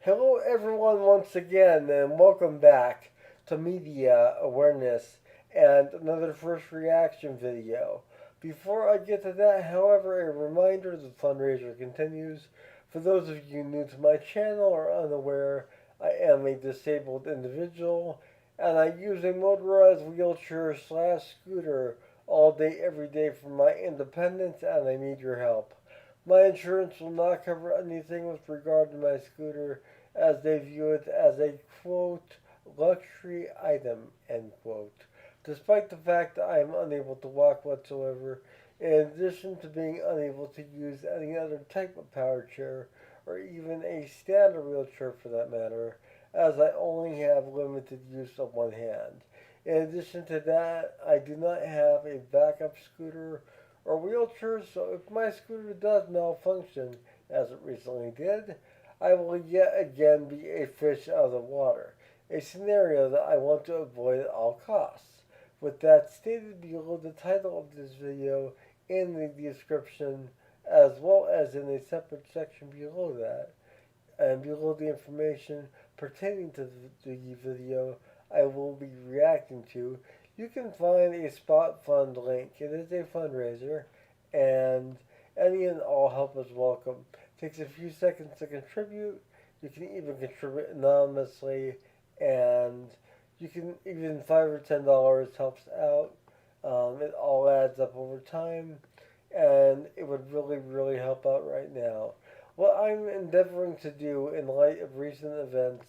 Hello, everyone, once again, and welcome back to Media Awareness and another first reaction video. Before I get to that, however, a reminder the fundraiser continues. For those of you new to my channel or unaware, I am a disabled individual and I use a motorized wheelchair slash scooter all day, every day for my independence, and I need your help. My insurance will not cover anything with regard to my scooter as they view it as a quote luxury item end quote. Despite the fact that I am unable to walk whatsoever, in addition to being unable to use any other type of power chair or even a standard wheelchair for that matter, as I only have limited use of one hand. In addition to that, I do not have a backup scooter or wheelchair, so if my scooter does malfunction, as it recently did, I will yet again be a fish out of the water, a scenario that I want to avoid at all costs. With that stated, below the title of this video, in the description, as well as in a separate section below that, and below the information pertaining to the video I will be reacting to, you can find a spot fund link. It is a fundraiser, and any and all help is welcome. It takes a few seconds to contribute. You can even contribute anonymously, and you can even $5 or $10 helps out. It all adds up over time, and it would really, really help out right now. What I'm endeavoring to do in light of recent events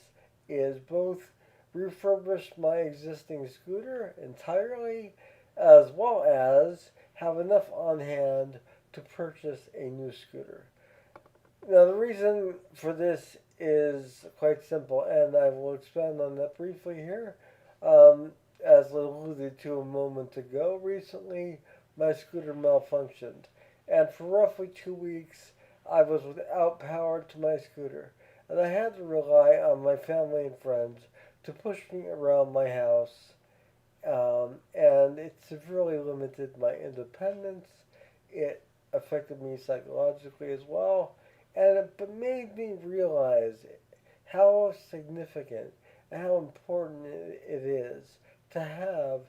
is both refurbish my existing scooter entirely as well as have enough on hand to purchase a new scooter. Now, the reason for this is quite simple, and I will expand on that briefly here. As alluded to a moment ago, recently my scooter malfunctioned, and for roughly 2 weeks I was without power to my scooter, and I had to rely on my family and friends to push me around my house, and it severely limited my independence. It affected me psychologically as well, and it made me realize how significant and how important it is to have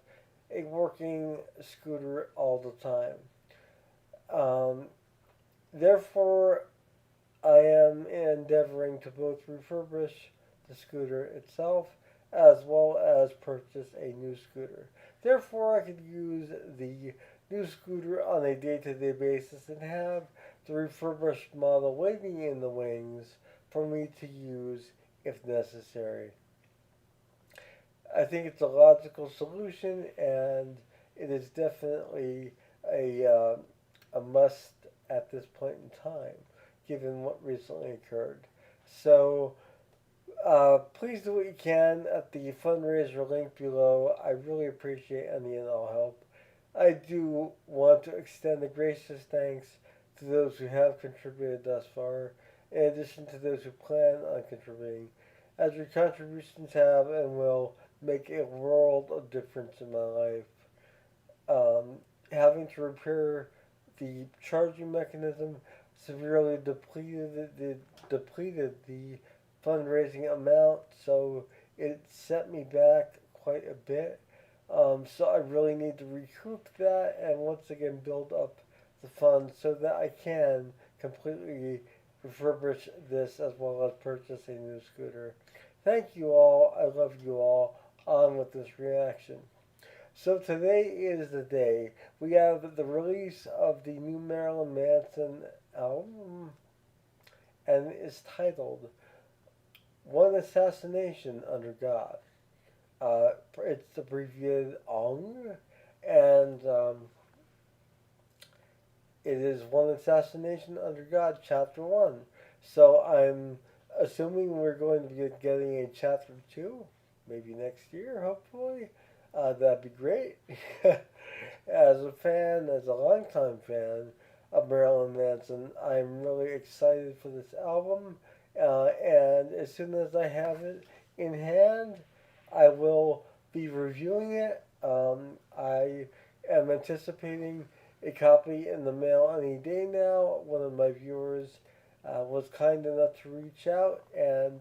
a working scooter all the time. Um, Therefore, I am endeavoring to both refurbish the scooter itself as well as purchase a new scooter. Therefore, I could use the new scooter on a day to day basis and have the refurbished model waiting in the wings for me to use if necessary. I think it's a logical solution, and it is definitely a must at this point in time, given what recently occurred. So please do what you can at the fundraiser link below. I really appreciate any and all help. I do want to extend a gracious thanks to those who have contributed thus far, in addition to those who plan on contributing, as your contributions have and will make a world of difference in my life. Having to repair the charging mechanism severely depleted the fundraising amount, so it set me back quite a bit. So I really need to recoup that and once again build up the funds so that I can completely refurbish this as well as purchase a new scooter. Thank you all. I love you all. On with this reaction. So today is the day. We have the release of the new Marilyn Manson album, and it's titled One Assassination Under God. It's abbreviated ONG, and it is One Assassination Under God, Chapter 1. So I'm assuming we're going to be getting a Chapter 2, maybe next year, hopefully. That'd be great. As a fan, as a longtime fan of Marilyn Manson, I'm really excited for this album. And as soon as I have it in hand, I will be reviewing it. I am anticipating a copy in the mail any day now. One of my viewers was kind enough to reach out, and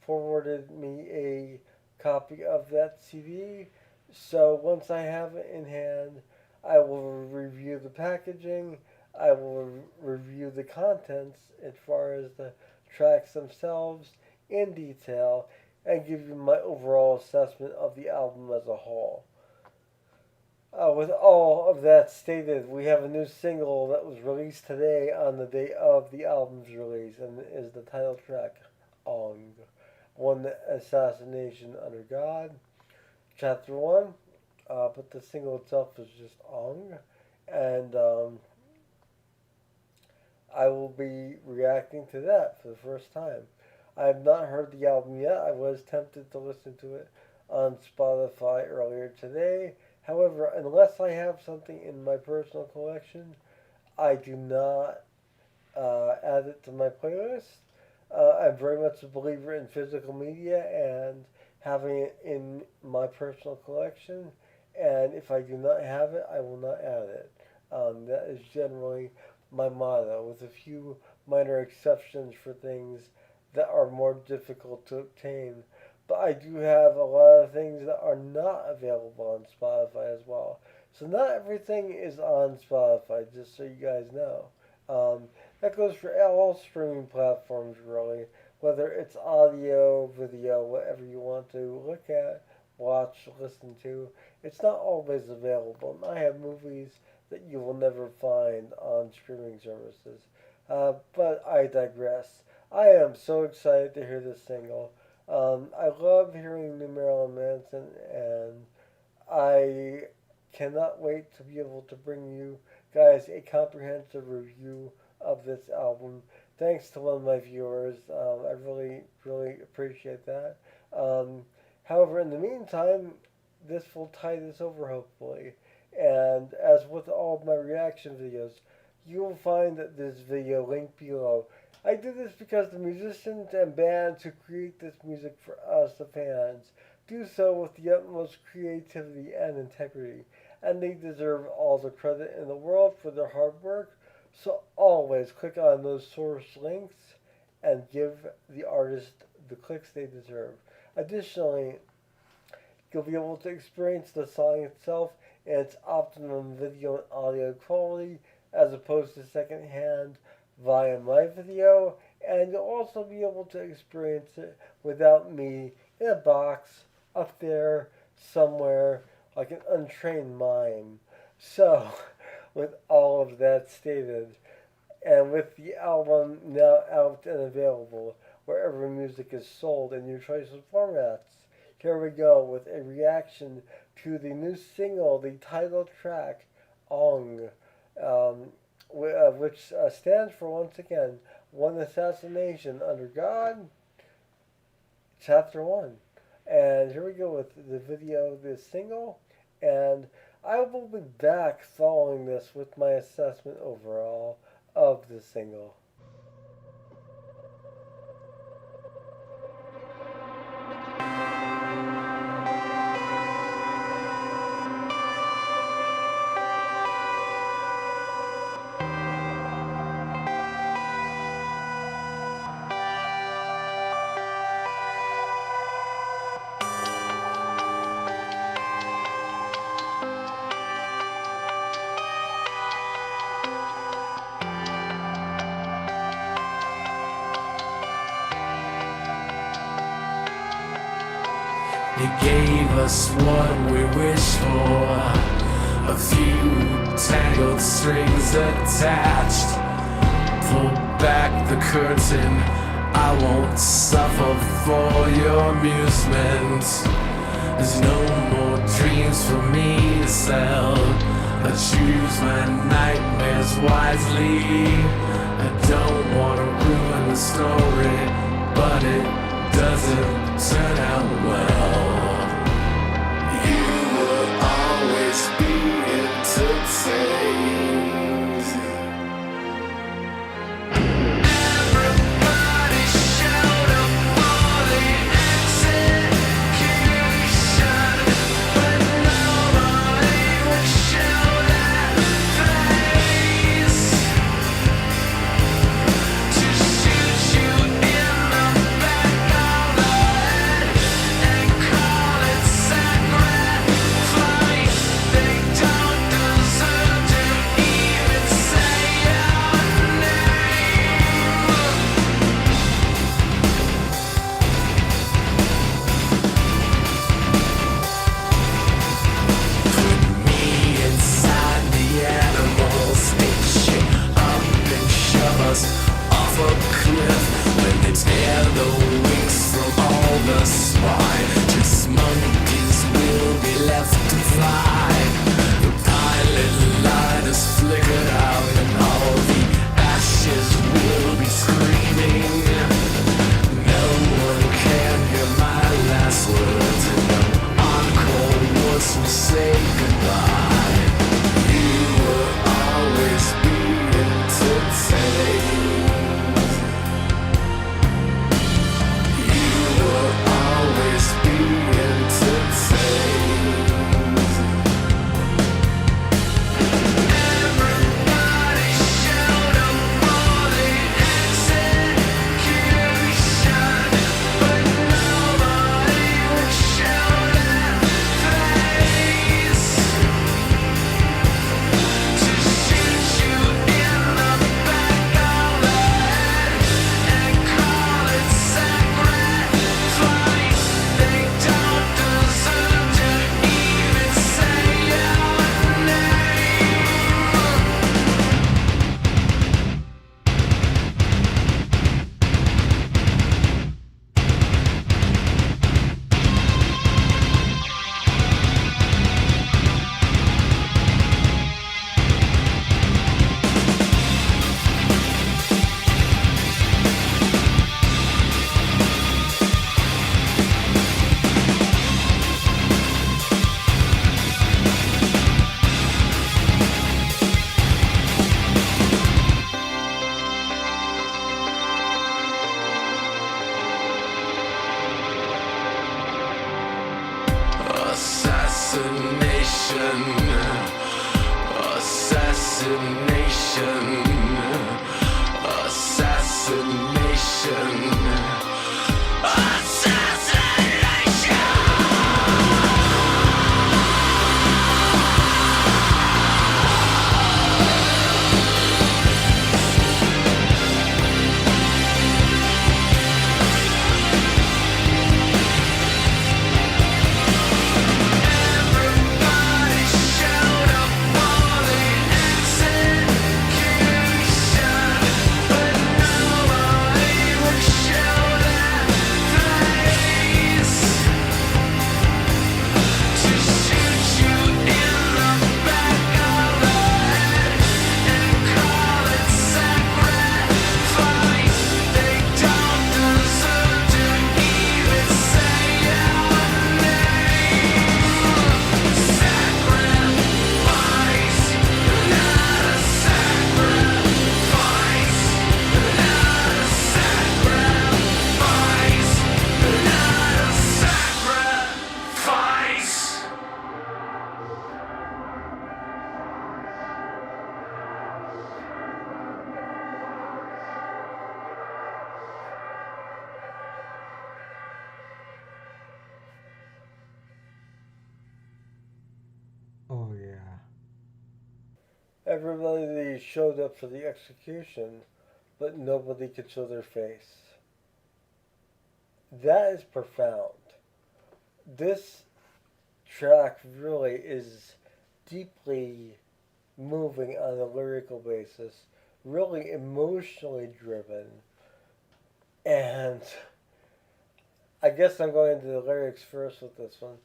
forwarded me a copy of that CD. So once I have it in hand, I will review the packaging. I will review the contents as far as the tracks themselves in detail and give you my overall assessment of the album as a whole. With all of that stated, we have a new single that was released today on the day of the album's release, and is the title track, OAUG, One Assassination Under God, Chapter 1, but the single itself is just OAUG, and I will be reacting to that for the first time. I have not heard the album yet. I was tempted to listen to it on Spotify earlier today. However, unless I have something in my personal collection, I do not add it to my playlist. I'm very much a believer in physical media and having it in my personal collection. And if I do not have it, I will not add it. That is generally my motto, with a few minor exceptions for things that are more difficult to obtain. But I do have a lot of things that are not available on Spotify as well. So not everything is on Spotify, just so you guys know. That goes for all streaming platforms, really. Whether it's audio, video, whatever you want to look at, watch, listen to. It's not always available. And I have movies that you will never find on streaming services. But I digress. I am so excited to hear this single. I love hearing new Marilyn Manson, and I cannot wait to be able to bring you guys a comprehensive review of this album. Thanks to one of my viewers. I really, really appreciate that. However, in the meantime, this will tie this over, hopefully. And as with all of my reaction videos, you will find that this video linked below. I did this because the musicians and bands who create this music for us, the fans, do so with the utmost creativity and integrity, and they deserve all the credit in the world for their hard work. So always click on those source links and give the artist the clicks they deserve. Additionally, you'll be able to experience the song itself in its optimum video and audio quality, as opposed to secondhand via my video, and you'll also be able to experience it without me in a box up there somewhere like an untrained mime. So, with all of that stated, and with the album now out and available wherever music is sold in your choice of formats, here we go with a reaction to the new single, the title track, OAUG, which stands for, once again, One Assassination Under God, Chapter 1. And here we go with the video of this single, and I will be back following this with my assessment overall of the single. You gave us what we wished for, a few tangled strings attached. Pull back the curtain, I won't suffer for your amusement. There's no more dreams for me to sell. I choose my nightmares wisely. I don't wanna ruin the story, but it doesn't turn out well. You will always be entertained. Everybody shout up for the execution, but nobody would show that face. To shoot you in the back of off a cliff when they tear the wings from all the spine. Just monkeys will be left to fly. The pilot light is flickered out and all the ashes will be screaming. No one can hear my last words and no encore words will say goodbye. You will always be entertained. You will always be entertained. Everybody shout up for the execution, but nobody will shout at face. To shoot you in the back of the head and call it sacrifice. They don't deserve to even say your name. Assassination, assassination, assassination, assassination. Everybody shout up for the execution, but nobody will shout at face. To shoot you in the back of the head and call it sacrifice. They don't deserve to even say your name. Sacrifice, not a sacrifice, not a sacrifice, not a sacrifice. Oh yeah. Everybody showed up for the execution, but nobody could show their face. That is profound. This track really is deeply moving on a lyrical basis, really emotionally driven, and I guess I'm going to the lyrics first with this one.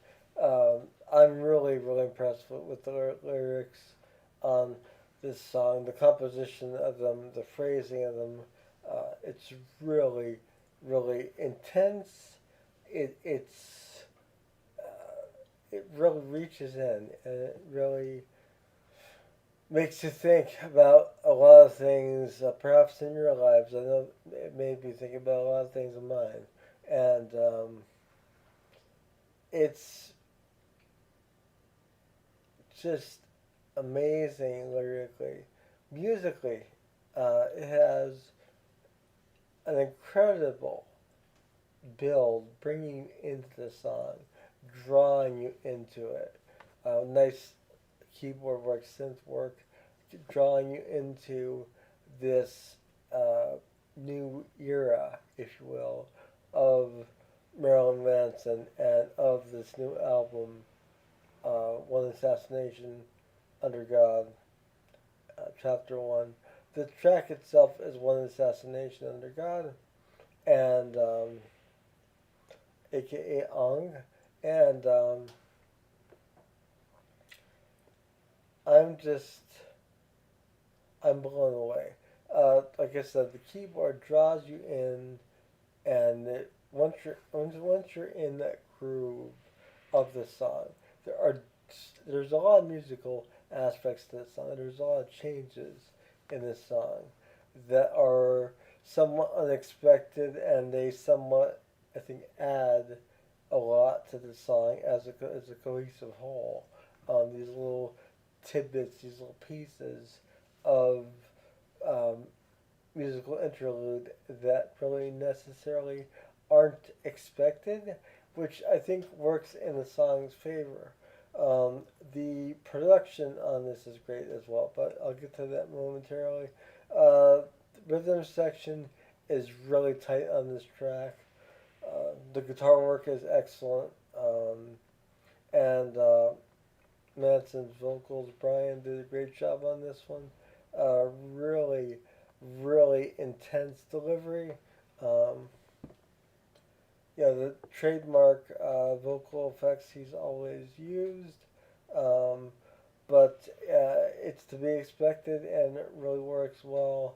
I'm really, really impressed with the lyrics on this song, the composition of them, the phrasing of them. It's really, really intense. It really reaches in, and it really makes you think about a lot of things, perhaps in your lives. I know it made me think about a lot of things in mine, and it's just amazing lyrically. Musically, it has an incredible build, bringing you into the song, drawing you into it. Nice keyboard work, synth work, drawing you into this new era, if you will, of Marilyn Manson and of this new album, One Assassination Under God, Chapter 1. the track itself is one assassination under God, and aka Ong, and I'm just I'm blown away. Like I said, the keyboard draws you in, and once you're in that groove of the song, there are there's a lot of musical aspects to this song. There's a lot of changes in this song that are somewhat unexpected, and they somewhat, I think, add a lot to the song as a cohesive whole. These little tidbits, these little pieces of um, musical interlude that really necessarily aren't expected, which I think works in the song's favor. The production on this is great as well, but I'll get to that momentarily. Uh, the rhythm section is really tight on this track. The guitar work is excellent, and Manson's vocals. Brian did a great job on this one. Really, really intense delivery. Um, yeah, the trademark vocal effects he's always used, um, but it's to be expected, and it really works well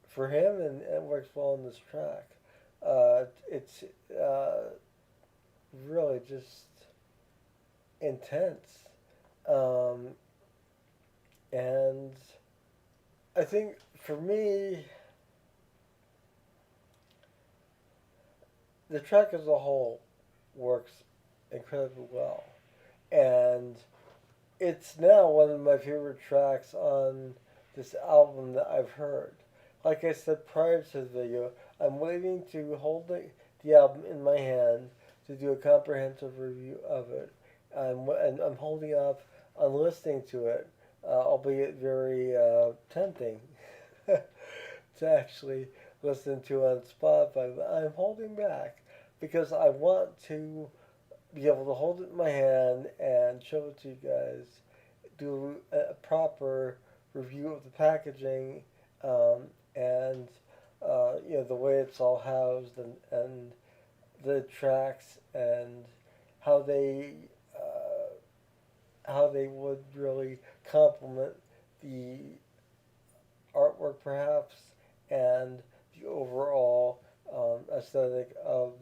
for him, and it works well in this track. It's really just intense, um, and I think for me, the track as a whole works incredibly well, and it's now one of my favorite tracks on this album that I've heard. Like I said prior to the video, I'm waiting to hold the album in my hand to do a comprehensive review of it. And I'm holding off on listening to it, albeit very tempting to actually listen to on Spotify. But I'm holding back because I want to be able to hold it in my hand and show it to you guys, do a proper review of the packaging, and the way it's all housed, and the tracks, and how they how they would really complement the artwork perhaps, and the overall aesthetic of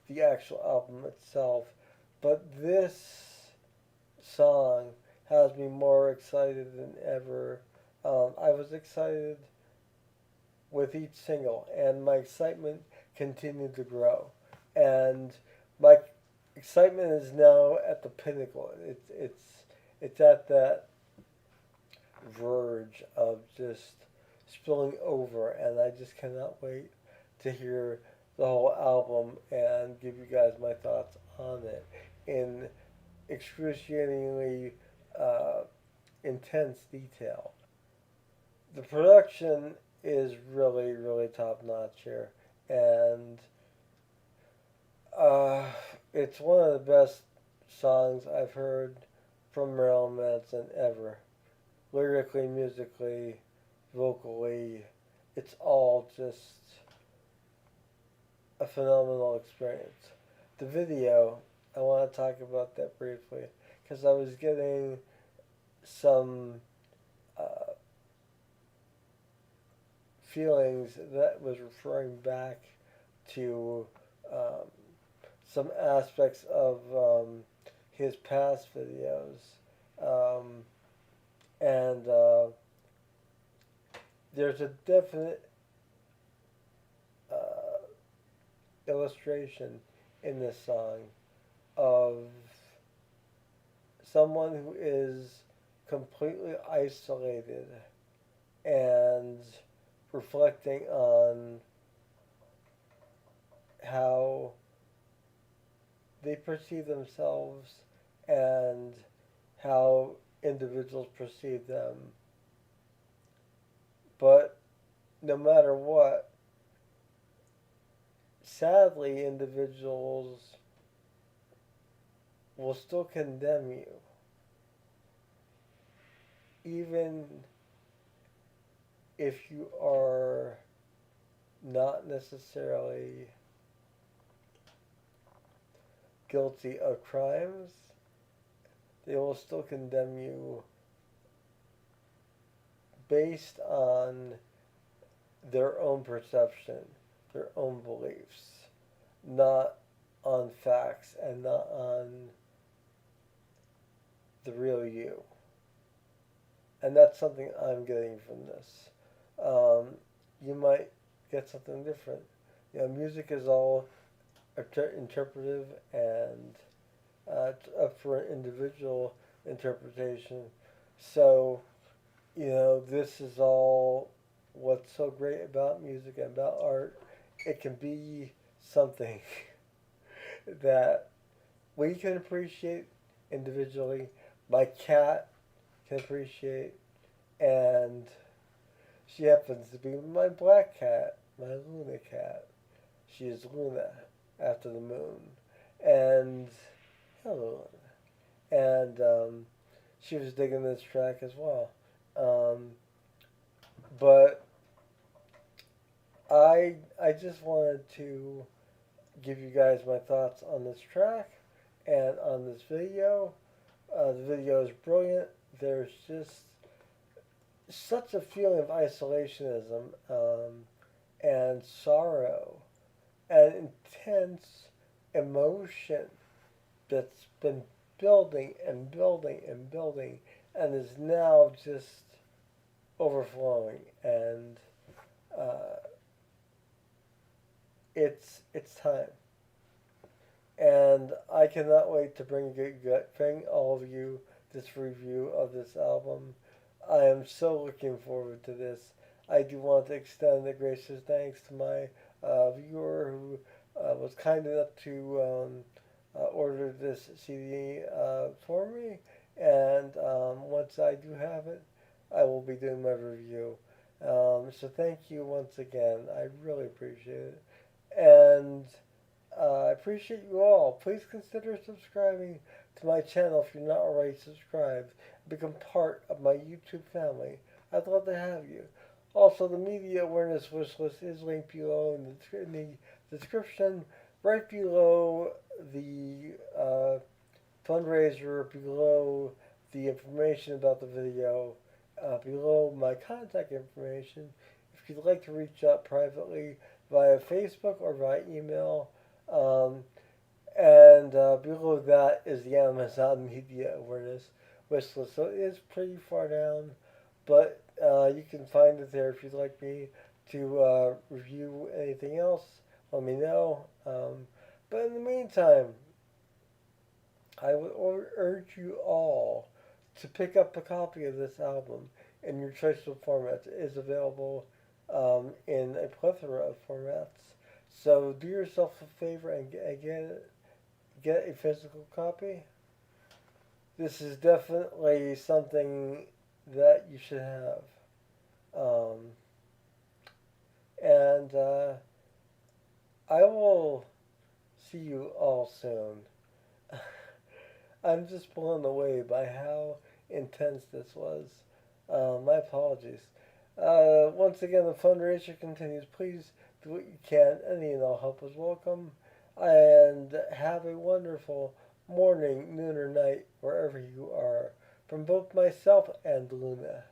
the actual album itself. But this song has me more excited than ever. I was excited with each single, and my excitement continued to grow. And my excitement is now at the pinnacle. It's at that verge of just spilling over, and I just cannot wait to hear the whole album and give you guys my thoughts on it in excruciatingly uh, intense detail. The production is really, really top notch here, and uh, it's one of the best songs I've heard from Marilyn Manson ever. Lyrically, musically, vocally, it's all just a phenomenal experience. The video, I want to talk about that briefly because I was getting some uh, feelings that was referring back to um, some aspects of his past videos. Um, and there's a definite uh, illustration in this song of someone who is completely isolated and reflecting on how they perceive themselves and how individuals perceive them. But no matter what, sadly, individuals will still condemn you, even if you are not necessarily guilty of crimes, they will still condemn you based on their own perception, their own beliefs, not on facts and not on the real you. And that's something I'm getting from this. You might get something different. Music is all interpretive and it's up for individual interpretation. So, this is all what's so great about music and about art. It can be something that we can appreciate individually. My cat can appreciate, and she happens to be my black cat, my Luna cat. She is Luna after the moon. And hello, Luna. And she was digging this track as well. But I just wanted to give you guys my thoughts on this track and on this video. The video is brilliant. There's just such a feeling of isolationism and sorrow and intense emotion that's been building and building and building and is now just overflowing. And it's time. And I cannot wait to bring all of you this review of this album. I am so looking forward to this. I do want to extend the gracious thanks to my viewer who was kind enough to order this CD for me. And once I do have it, I will be doing my review. So thank you once again. I really appreciate it. And I appreciate you all. Please consider subscribing to my channel if you're not already subscribed. Become part of my YouTube family. I'd love to have you. Also, the media awareness wish list is linked below in the description, right below the fundraiser, below the information about the video, below my contact information. If you'd like to reach out privately via Facebook or via email, and below that is the Amazon Media Awareness wish list. So it is pretty far down, but you can find it there if you'd like me to review anything else. Let me know. But in the meantime, I would urge you all to pick up a copy of this album in your choice of formats. It is available in a plethora of formats. So do yourself a favor and get a physical copy. This is definitely something that you should have. And I will see you all soon. I'm just blown away by how intense this was. My apologies. Once again, the fundraiser continues. Please do what you can. Any and all help is welcome. And have a wonderful morning, noon, or night, wherever you are. From both myself and Luna.